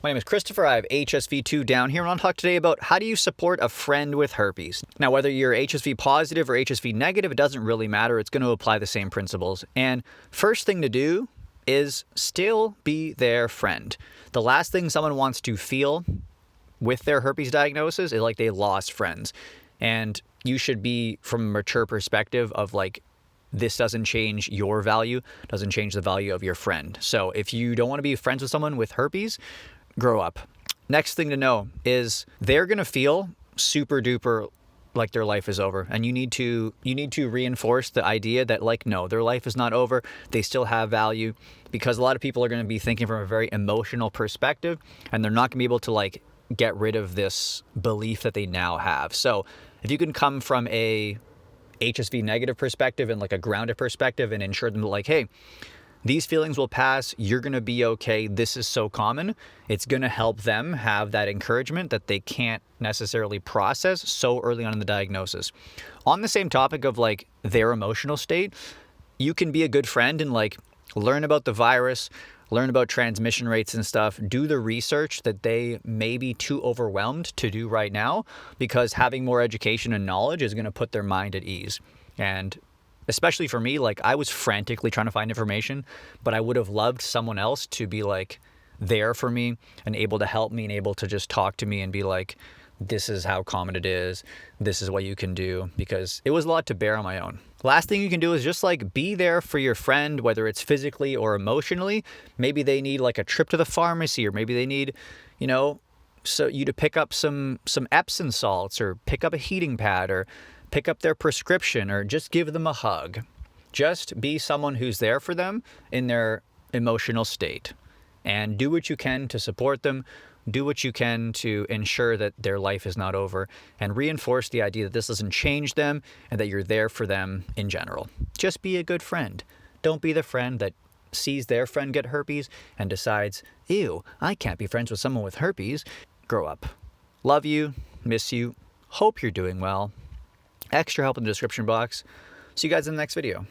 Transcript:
My name is Christopher. I have HSV2 down here, and I'll talk today about how do you support a friend with herpes. Now, whether you're HSV positive or HSV negative, it doesn't really matter. It's going to apply the same principles. And first thing to do is still be their friend. The last thing someone wants to feel with their herpes diagnosis is like they lost friends. And you should be, from a mature perspective of like, this doesn't change your value, doesn't change the value of your friend. So if you don't want to be friends with someone with herpes, grow up. Next thing to know is they're going to feel super duper like their life is over. And you need to reinforce the idea that like, no, their life is not over. They still have value, because a lot of people are going to be thinking from a very emotional perspective, and they're not going to be able to like get rid of this belief that they now have. So if you can come from a HSV negative perspective and like a grounded perspective and ensure them that like, hey, these feelings will pass. You're going to be okay. This is so common. It's going to help them have that encouragement that they can't necessarily process so early on in the diagnosis. On the same topic of like their emotional state, you can be a good friend and like learn about the virus, learn about transmission rates and stuff, do the research that they may be too overwhelmed to do right now, because having more education and knowledge is going to put their mind at ease. And especially for me, like I was frantically trying to find information, but I would have loved someone else to be like there for me and able to help me and able to just talk to me and be like, this is how common it is. This is what you can do, because it was a lot to bear on my own. Last thing you can do is just like be there for your friend, whether it's physically or emotionally. Maybe they need like a trip to the pharmacy, or maybe they need, so you to pick up some Epsom salts, or pick up a heating pad, or pick up their prescription, or just give them a hug. Just be someone who's there for them in their emotional state, and do what you can to support them. Do what you can to ensure that their life is not over, and reinforce the idea that this doesn't change them and that you're there for them in general. Just be a good friend. Don't be the friend that sees their friend get herpes and decides, ew, I can't be friends with someone with herpes. Grow up. Love you. Miss you. Hope you're doing well. Extra help in the description box. See you guys in the next video.